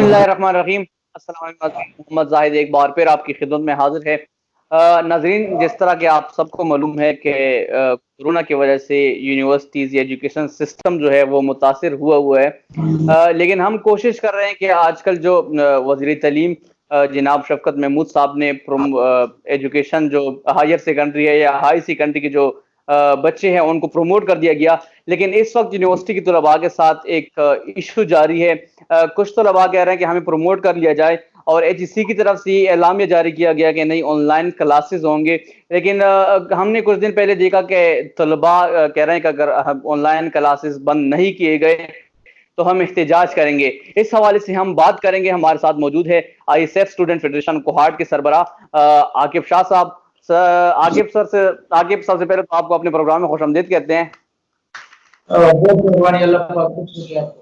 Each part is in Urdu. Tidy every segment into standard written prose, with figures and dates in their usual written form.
اللہ الرحمن الرحیم۔ السلام علیکم محمد زاہد ایک بار پھر آپ کی خدمت میں حاضر ہے۔ ناظرین، جس طرح کہ آپ سب کو معلوم ہے کہ کورونا کی وجہ سے یونیورسٹیز یا ایجوکیشن سسٹم جو ہے وہ متاثر ہوا ہے، لیکن ہم کوشش کر رہے ہیں کہ آج کل جو وزیر تعلیم جناب شفقت محمود صاحب نے ایجوکیشن جو ہائر سیکنڈری ہے یا ہائی سیکنڈری کے جو بچے ہیں ان کو پروموٹ کر دیا گیا، لیکن اس وقت یونیورسٹی کی طلباء کے ساتھ ایک ایشو جاری ہے۔ کچھ طلباء کہہ رہے ہیں کہ ہمیں پروموٹ کر لیا جائے، اور ایچ ای سی کی طرف سے یہ اعلامیہ جاری کیا گیا کہ نہیں، آن لائن کلاسز ہوں گے، لیکن ہم نے کچھ دن پہلے دیکھا کہ طلباء کہہ رہے ہیں کہ اگر آن لائن کلاسز بند نہیں کیے گئے تو ہم احتجاج کریں گے۔ اس حوالے سے ہم بات کریں گے۔ ہمارے ساتھ موجود ہے I S F student federation Kohat کے سربراہ عاقب شاہ صاحب۔ عاقب سب سے پہلے تو آپ کو اپنے پروگرام میں خوش آمدید کہتے ہیں۔ بہت مہربانی، اللہ پاک خوش رکھے آپ کو۔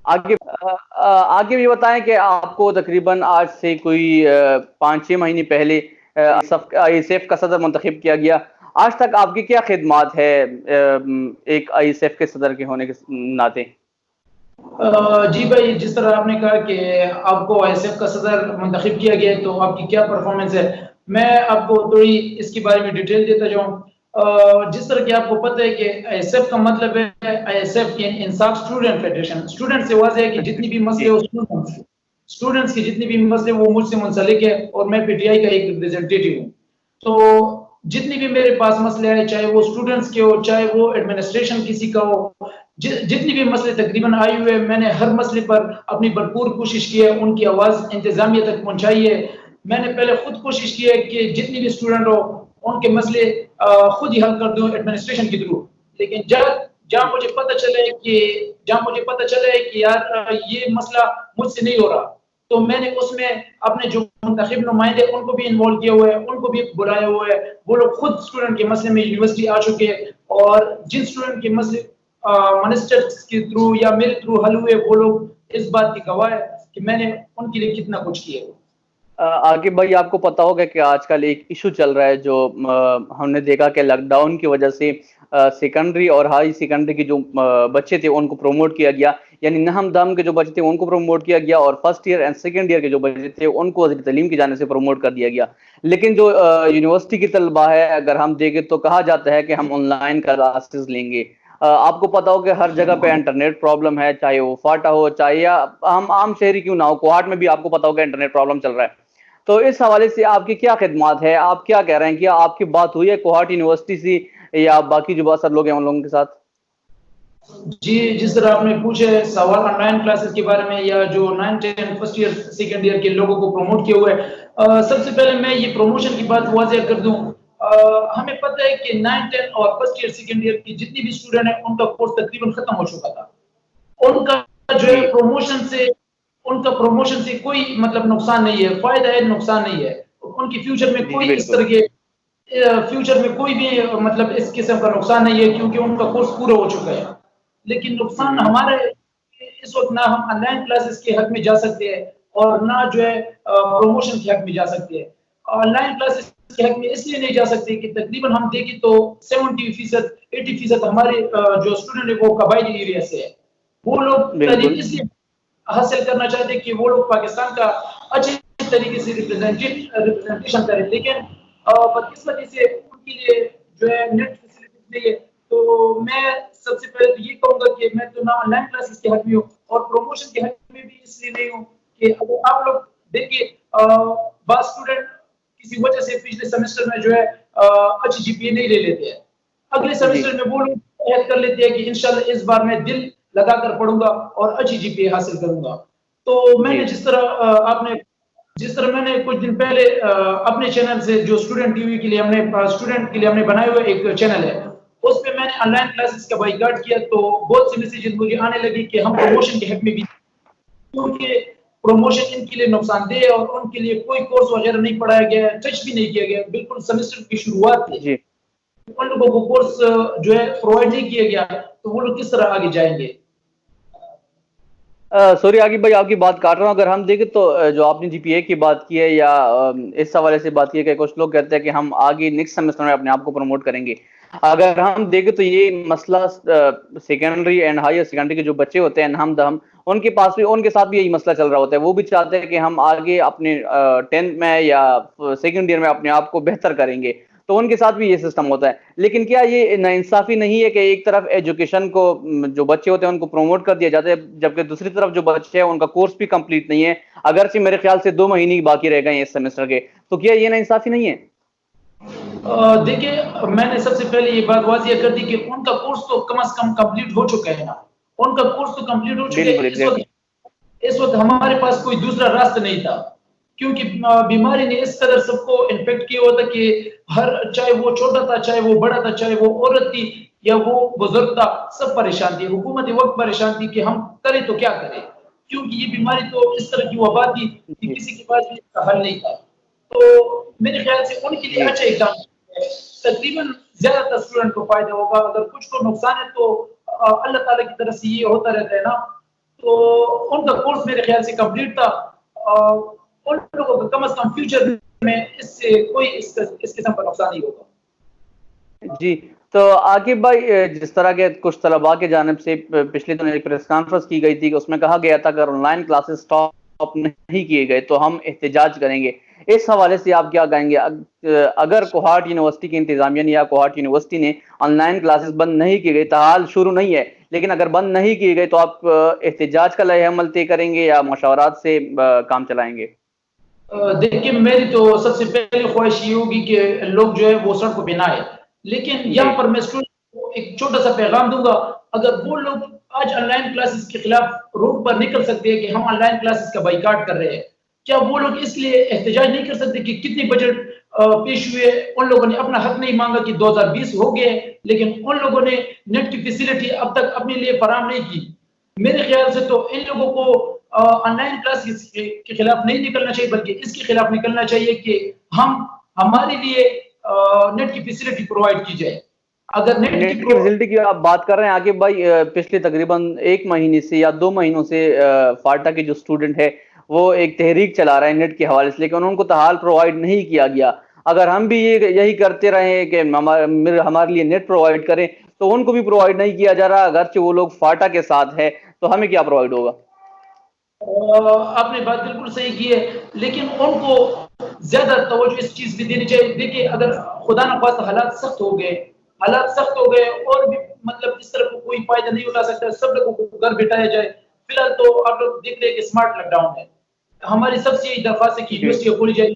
آگے یہ بتائیں کہ آپ کو تقریباً آج سے کوئی 5-6 مہینے پہلے آئی ایس ایف کا صدر منتخب کیا گیا۔ آج تک آپ کی کیا خدمات ہے ایک آئی ایس ایف کے صدر کے ہونے کے ناطے؟ جی بھائی، جس طرح آپ نے کہا کہ آپ کو آئی ایس ایف کا صدر منتخب کیا گیا تو آپ کی کیا پرفارمنس ہے، میں آپ کو تھوڑی اس کے بارے میں ڈیٹیل دیتا جاؤں۔ جس طرح کہ آپ کو پتہ ہے کہ آئی ایس ایف کا مطلب ہے آئی ایس ایف کی انصاف اسٹوڈنٹ فیڈریشن۔ اسٹوڈنٹ سے واضح ہے کہ جتنی بھی مسئلے اسٹوڈنٹس کی جتنی بھی مسئلے وہ مجھ سے منسلک ہے، اور میں پی ٹی آئی کا ایک ریپرزینٹیٹیو ہوں۔ تو جتنی بھی میرے پاس مسئلے آئے، چاہے وہ اسٹوڈنٹس کے ہو، چاہے وہ ایڈمنسٹریشن کسی کا ہو، جتنی بھی مسئلے تقریباً آئے ہوئے، میں نے ہر مسئلے پر اپنی بھرپور کوشش کی ہے، ان کی آواز انتظامیہ تک پہنچائی ہے۔ میں نے پہلے خود کوشش کی ہے کہ جتنی بھی اسٹوڈنٹ ہو ان کے مسئلے خود ہی حل کر دوں ایڈمنسٹریشن کے تھرو، لیکن جہاں مجھے پتہ چلے کہ یار یہ مسئلہ مجھ سے نہیں ہو رہا، تو میں نے اس میں اپنے جو منتخب نمائندے ان کو بھی انوالو کیا ہوا ہے، ان کو بھی بلایا ہوا ہے۔ وہ لوگ خود اسٹوڈنٹ کے مسئلے میں یونیورسٹی آ چکے ہیں، اور جن اسٹوڈنٹ کے مسئلے منسٹرز کے تھرو یا میرے تھرو حل ہوئے، وہ لوگ اس بات کی گواہ ہے کہ میں نے ان کے لیے کتنا کچھ کیا ہے۔ عاقب بھائی، آپ کو پتا ہوگا کہ آج کل ایک ایشو چل رہا ہے جو ہم نے دیکھا کہ لاک ڈاؤن کی وجہ سے سیکنڈری اور ہائی سیکنڈری کے جو بچے تھے ان کو پروموٹ کیا گیا، یعنی نہم دم کے جو بچے تھے ان کو پروموٹ کیا گیا، اور first year and second year کے جو بچے تھے ان کو وزیر تعلیم کی جانب سے پروموٹ کر دیا گیا۔ لیکن جو یونیورسٹی کی طلبہ ہے، اگر ہم دیکھیں تو کہا جاتا ہے کہ ہم آن لائن کلاسز لیں گے۔ آپ کو پتا ہو کہ ہر جگہ پہ انٹرنیٹ پرابلم ہے، چاہے وہ فاٹا ہو، چاہے یا ہم عام شہری کیوں نہ ہو، کوہاٹ میں بھی آپ کو پتا ہوگا انٹرنیٹ پرابلم چل رہا ہے۔ تو اس حوالے سے آپ کی کیا خدمات ہے؟ آپ کیا کہہ رہے ہیں؟ کیا آپ کی بات ہوئی ہے کوہاٹ یونیورسٹی سے یا باقی جو بہت لوگ ہیں ان لوگوں کے ساتھ؟ جی، جس طرح آپ نے پوچھے سوال آن لائن کلاسز کے بارے میں، یا جو 9-10 فرسٹ ایئر سیکنڈ ایئر کے لوگوں کو پروموٹ کیا ہوا ہے، سب سے پہلے میں یہ پروموشن کی بات واضح کر دوں۔ ہمیں پتہ ہے کہ 9-10 اور فرسٹ ایئر سیکنڈ ایئر کی جتنی بھی اسٹوڈنٹ ہیں ان کا کورس تقریباً ختم ہو چکا تھا۔ ان کا جو ہے پروموشن سے کوئی مطلب نقصان نہیں ہے، فائدہ ہے، نقصان نہیں ہے۔ ان کی فیوچر میں کوئی اس طرح کے کوئی بھی مطلب اس قسم کا نقصان نہیں ہے، کیونکہ ان کا کورس پورا ہو چکا ہے۔ لیکن نقصان ہمارے اس وقت، نہ ہم آن لائن کلاسز کے حق میں جا سکتے ہیں اور نہ جو ہے پروموشن کے حق میں جا سکتے ہیں۔ آن لائن کلاسز کے حق میں اس لیے نہیں جا سکتے کہ تقریباً ہم دیکھیں تو 70%، 80% ہمارے جو اسٹوڈنٹ ہے وہ قبائلی ایریا سے ہے۔ وہ لوگ تعلیم اس لیے حاصل کرنا چاہتے ہیں کہ وہ لوگ پاکستان کا اچھے طریقے سے ریپرزینٹیشن کریں، لیکن بدقسمتی سے ان کے لیے جو ہے نیٹ فیسلٹیز نہیں ہے۔ تو میں سب سے پہلے تو یہ کہوں گا کہ میں تو نہ آن لائن کلاسز کے حق میں ہوں اور پروموشن کے حق میں بھی اس لیے نہیں ہوں کہ اگر آپ لوگ دیکھیے بعض اسٹوڈنٹ کسی وجہ سے پچھلے سیمسٹر میں جو ہے اچھی جی پی اے نہیں لے لیتے ہیں، اگلے سیمسٹر میں وہ لوگ ایڈ کر لیتے ہیں کہ انشاءاللہ اس بار میں دل لگا کر پڑھوں گا اور اچھی جی پی اے حاصل کروں گا۔ تو میں نے جس طرح میں نے کچھ دن پہلے اپنے چینل سے جو اسٹوڈنٹ ٹی وی کے لیے ہم نے بنائے ہوئے ایک چینل ہے، اس پہ میں نے آن لائن کلاسز کا بائیکاٹ کیا، تو بہت سی میسیجز مجھے آنے لگی کہ ہم پروموشن کے حق میں بھی، کیونکہ پروموشن ان کے لیے نقصان دہ ہے اور ان کے لیے کوئی کورس وغیرہ نہیں پڑھایا گیا ہے، ٹچ بھی نہیں کیا گیا، بالکل سیمسٹر کی شروعات تھی، ان لوگوں کو کورس جو ہے پرووائڈ نہیں کیا گیا، تو وہ لوگ کس طرح آگے جائیں گے؟ سوری عاقب بھائی، آپ کی بات کاٹ رہا ہوں۔ اگر ہم دیکھیں تو جو آپ نے جی پی اے کی بات کی ہے یا اس حوالے سے بات کی ہے کہ کچھ لوگ کہتے ہیں کہ ہم آگے نیکسٹ سیمسٹر میں اپنے آپ کو پروموٹ کریں گے، اگر ہم دیکھیں تو یہ مسئلہ سیکنڈری اینڈ ہائر سیکنڈری کے جو بچے ہوتے ہیں ہم دہم، ان کے پاس بھی، ان کے ساتھ بھی یہی مسئلہ چل رہا ہوتا ہے. وہ بھی چاہتے ہیں کہ ہم آگے اپنے 10th میں یا سیکنڈ ایئر میں اپنے آپ کو بہتر کریں گے، تو ان کے ساتھ بھی یہ سسٹم ہوتا ہے. لیکن کیا یہ ناانصافی نہیں ہے کہ ایک طرف ایجوکیشن کو، جو بچے ہوتے ہیں ان کو پروموٹ کر دیا جاتا ہے، جبکہ دوسری طرف جو بچے ہیں ان کا کورس بھی کمپلیٹ نہیں ہے، اگرچہ میرے خیال سے 2 مہینے باقی رہ گئے ہیں اس سیمسٹر کے، تو کیا یہ ناانصافی نہیں ہے؟ دیکھیے، میں نے سب سے پہلے یہ بات واضح کر دی کہ ان کا کورس تو کم از کم کمپلیٹ ہو چکا ہے نا. ان کا کورس تو کمپلیٹ ہو چکا بالکل ہے. ایگزیکٹلی. اس وقت ہمارے پاس کوئی دوسرا راستہ نہیں تھا، کیونکہ بیماری نے اس قدر سب کو انفیکٹ کیا ہوا تھا کہ چاہے وہ چھوٹا تھا، چاہے وہ بڑا تھا، چاہے وہ عورت تھی یا وہ بزرگ تھا، سب پریشان تھی. حکومت وقت پریشان تھی کہ ہم کریں تو کیا کریں، کیونکہ یہ بیماری تو اس طرح کی وبا تھی کہ جی کسی کے پاس بھی اس کا حل نہیں تھا. تو میرے خیال سے ان کے لیے جی اچھا اقدام ہے. تقریباً زیادہ تر اسٹوڈنٹ کو فائدہ ہوگا. اگر کچھ کو نقصان ہے تو اللہ تعالیٰ کی طرف سے یہ ہوتا رہتا ہے نا. تو ان کا کورس میرے خیال سے کمپلیٹ تھا. ان لوگوں کو کم از کم فیوچر میں اس سے کوئی اس قسم کا نقصان نہیں ہوگا. جی. تو عاقب بھائی، جس طرح کے کچھ طلباء کی جانب سے پچھلے دنوں ایک پریس کانفرنس کی گئی تھی کہ اس میں کہا گیا تھا کہ اگر آن لائن کلاسز اسٹاپ نہیں کیے گئے تو ہم احتجاج کریں گے. اس حوالے سے آپ کیا کہیں گے؟ اگر کوہاٹ یونیورسٹی کی انتظامیہ نے یا کوہاٹ یونیورسٹی نے آن لائن کلاسز بند نہیں کی گئی، تاحال شروع نہیں ہے، لیکن اگر بند نہیں کی گئی تو آپ احتجاج کا لائحہ عمل طے کریں گے یا مشاورات سے کام چلائیں گے؟ دیکھیے، میری تو سب سے پہلی خواہش یہ ہوگی کہ لوگ جو ہے وہ سڑکوں پہ نہ آئے. لیکن جی یہاں پر میں اسٹوڈنٹ کو ایک چھوٹا سا پیغام دوں گا. اگر وہ لوگ آج آن لائن کلاسز کے خلاف روڈ پر نکل سکتے ہیں کہ ہم آن لائن کلاسز کا بائیکاٹ کر رہے ہیں، کیا وہ لوگ اس لیے احتجاج نہیں کر سکتے کہ کتنے بجٹ پیش ہوئے؟ ان لوگوں نے اپنا حق نہیں مانگا کہ 2020 ہو گئے، لیکن ان لوگوں نے نیٹ کی فیسلٹی اب تک اپنے لیے فراہم نہیں کی. میرے خیال سے تو ان لوگوں کو آن لائن کلاس کے خلاف نہیں نکلنا چاہیے، بلکہ اس کے خلاف نکلنا چاہیے کہ ہمارے لیے نیٹ کی فیسلٹی پرووائڈ کی جائے. اگر نیٹ کی نیٹ کی فیسلٹی کی آپ بات کر رہے ہیں عاقب بھائی، پچھلے تقریباً 1 مہینے سے یا 2 مہینوں سے فاٹا کے جو اسٹوڈنٹ ہے وہ ایک تحریک چلا رہا ہے نیٹ کے حوالے سے، لیکن ان کو تاحال پرووائڈ نہیں کیا گیا. اگر ہم بھی یہی کرتے رہے کہ ہمارے لیے نیٹ پرووائڈ کریں، تو ان کو بھی پرووائڈ نہیں کیا جا رہا، اگرچہ وہ لوگ فاٹا کے ساتھ ہے، تو ہمیں کیا پرووائڈ ہوگا؟ آپ نے بات بالکل صحیح کی ہے، لیکن ان کو زیادہ توجہ اس چیز پہ دینی چاہیے. دیکھیے، اگر خدا نخواستہ حالات سخت ہو گئے اور بھی مطلب اس طرح کو کوئی فائدہ نہیں اٹھا سکتا، سب لوگوں کو گھر بٹھایا جائے. فی الحال تو آپ لوگ دیکھ رہے ہیں کہ اسمارٹ لاک ڈاؤن ہے. ہماری سب سے یہی درخواست ہے کہ جی یونیورسٹیاں کھولی جائے.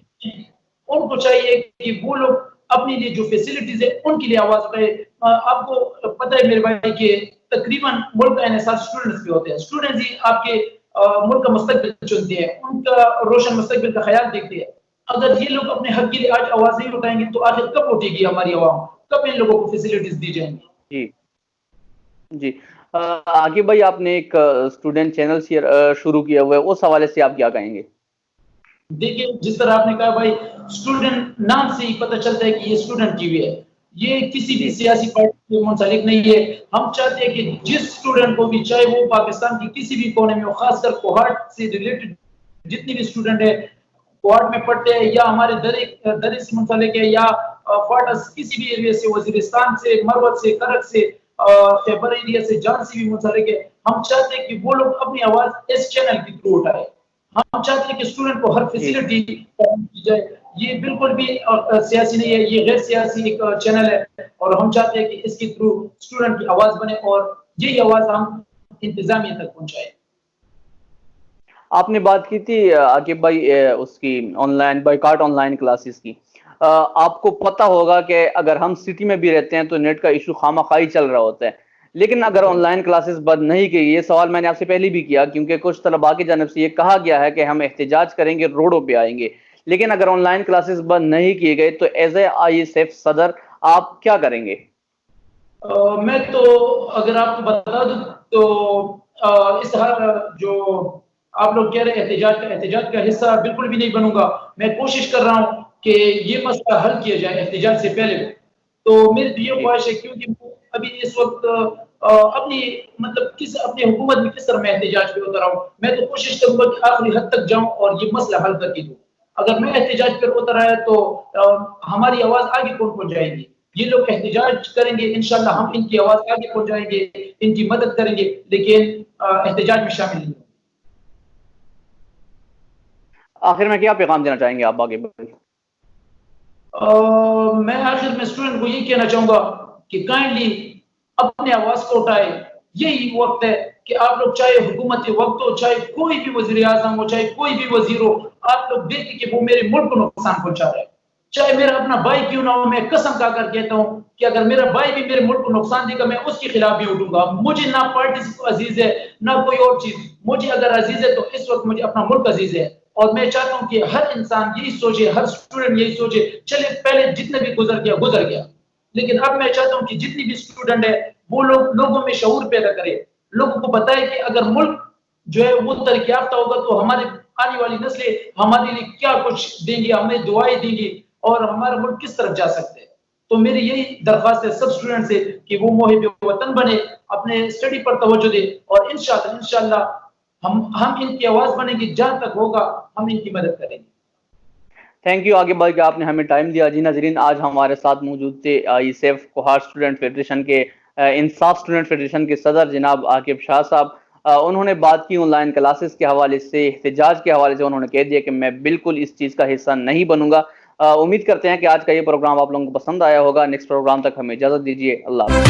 ان کو چاہیے کہ وہ لوگ اپنے لیے جو فیسلٹیز ہے ان کے لیے آواز اٹھائے. آپ کو پتہ ہے میرے بھائی کہ تقریباً ملک کا انحصار اسٹوڈنٹس پہ ہوتے ہیں. اسٹوڈنٹس ہی آپ کے ملک کا مستقبل چنتے ہیں، ان کا روشن مستقبل کا خیال دیکھتے ہیں. اگر یہ لوگ اپنے حق کے لیے آج آواز نہیں اٹھائیں گے تو آخر کب اٹھے گی ہماری عوام؟ کب ان لوگوں کو فیسلٹیز دی جائیں گی؟ جی جی. عاقب بھائی، آپ نے ایک اسٹوڈنٹ چینل شروع کیا ہوا ہے، اس حوالے سے آپ کیا کہیں گے؟ دیکھیں، جس طرح آپ نے کہا بھائی، اسٹوڈنٹ نام سے ہی پتہ چلتا ہے کہ یہ اسٹوڈنٹ ٹی وی ہے. یہ کسی بھی جی سیاسی پارٹی سے منسلک نہیں ہے. ہم چاہتے ہیں کہ جس اسٹوڈنٹ کو بھی، چاہے وہ پاکستان کی کسی بھی کونے میں ہو، خاص کر کوہاٹ سے ریلیٹڈ جتنی بھی اسٹوڈنٹ ہے، کوہاٹ میں پڑھتے ہیں یا ہمارے درے سے منسلک ہے یا فاٹا کسی بھی ایریا سے، وزیرستان سے، مروت سے، کرک سے، خیبر ایریا سے، جان سے بھی منسلک ہے، ہم چاہتے ہیں کہ وہ لوگ اپنی آواز اس چینل کے تھرو اٹھائے. ہم چاہتے ہیں کہ اسٹوڈنٹ کو ہر جی فیسلٹی فراہم کی جائے. یہ بالکل بھی سیاسی نہیں ہے، یہ غیر سیاسی ایک چینل ہے، اور ہم چاہتے ہیں کہ اس کے تھرو اسٹوڈنٹ کی آواز بنے اور یہی آواز ہم انتظامیہ تک پہنچائیں. آپ نے بات کی تھی عاقب بھائی اس کی on line boycott on line classes کی. آپ کو پتہ ہوگا کہ اگر ہم سٹی میں بھی رہتے ہیں تو نیٹ کا ایشو خواہ چل رہا ہوتا ہے، لیکن اگر آن لائن کلاسز بند نہیں کی، یہ سوال میں نے آپ سے پہلے بھی کیا، کیونکہ کچھ طلباء کی جانب سے یہ کہا گیا ہے کہ ہم احتجاج کریں گے، روڈوں پہ آئیں گے، لیکن اگر آن لائن کلاسز بند نہیں کیے گئے تو as a I S F صدر آپ کیا کریں گے؟ میں تو اگر آپ کو بتا دوں تو اس جو آپ لوگ کہہ رہے ہیں احتجاج کا حصہ بالکل بھی نہیں بنوں گا. میں کوشش کر رہا ہوں کہ یہ مسئلہ حل کیا جائے احتجاج سے پہلے. تو میری تو یہ جی خواہش ہے، کیونکہ ابھی اس وقت اپنی مطلب اپنی حکومت میں کس طرح میں احتجاج پہ اتر رہا ہوں. میں تو کوشش کروں گا کہ آخری حد تک جاؤں اور یہ مسئلہ حل کر کے دوں. اگر میں احتجاج پر اتر آیا تو ہماری آواز آگے کون پہنچ جائے گی؟ یہ لوگ احتجاج کریں گے، انشاءاللہ ہم ان کی آواز آگے پہنچائیں گے، ان کی مدد کریں گے، لیکن احتجاج میں شامل نہیں ہوں۔ آخر میں کیا پیغام دینا چاہیں گے آپ آگے؟ میں آخر میں اسٹوڈنٹ کو یہ کہنا چاہوں گا کہ کائنڈلی اپنے آواز کو اٹھائے، یہی وقت ہے کہ آپ لوگ چاہے حکومت وقت ہو، چاہے کوئی بھی وزیر اعظم ہو، چاہے کوئی بھی وزیر ہو، آپ لوگ دیکھیں کہ وہ میرے ملک کو نقصان پہنچا رہا ہے، چاہے میرا اپنا بھائی کیوں نہ ہو، میں قسم کھا کر کہتا ہوں کہ اگر میرا بھائی بھی میرے ملک کو نقصان دے گا میں اس کے خلاف بھی اٹھوں گا۔ مجھے نہ پارٹی عزیز ہے نہ کوئی اور چیز، مجھے اگر عزیز ہے تو اس وقت مجھے اپنا ملک عزیز ہے، اور میں چاہتا ہوں کہ ہر انسان یہی سوچے، ہر اسٹوڈنٹ یہی سوچے، چلے پہلے جتنے بھی گزر گیا، لیکن اب میں چاہتا ہوں کہ جتنی بھی اسٹوڈنٹ ہے وہ لوگوں میں شعور پیدا کرے، لوگوں کو بتائے کہ اگر ملک جو ہے وہ ترقی یافتہ ہوگا تو ہمارے آنے والی نسلیں ہمارے لیے کیا کچھ دیں گی، ہمیں دعائیں دیں گی اور ہمارا ملک کس طرف جا سکتے ہیں۔ تو میری یہی درخواست ہے سب اسٹوڈنٹ سے کہ وہ محب وطن بنے، اپنے اسٹڈی پر توجہ دے، اور انشاءاللہ ہم ان کی آواز بنیں گے، جہاں تک ہوگا ہم ان کی مدد کریں گے۔ تھینک یو آگے بڑھ کے آپ نے ہمیں ٹائم دیا۔ جی ناظرین، آج ہمارے ساتھ موجود تھے سیف کوہاٹ اسٹوڈنٹ فیڈریشن کے انصاف اسٹوڈنٹ فیڈریشن کے صدر جناب عاقب شاہ صاحب۔ انہوں نے بات کی آن لائن کلاسز کے حوالے سے، احتجاج کے حوالے سے۔ انہوں نے کہہ دیا کہ میں بالکل اس چیز کا حصہ نہیں بنوں گا۔ امید کرتے ہیں کہ آج کا یہ پروگرام آپ لوگوں کو پسند آیا ہوگا۔ نیکسٹ پروگرام تک ہمیں اجازت دیجیے، اللہ حافظ۔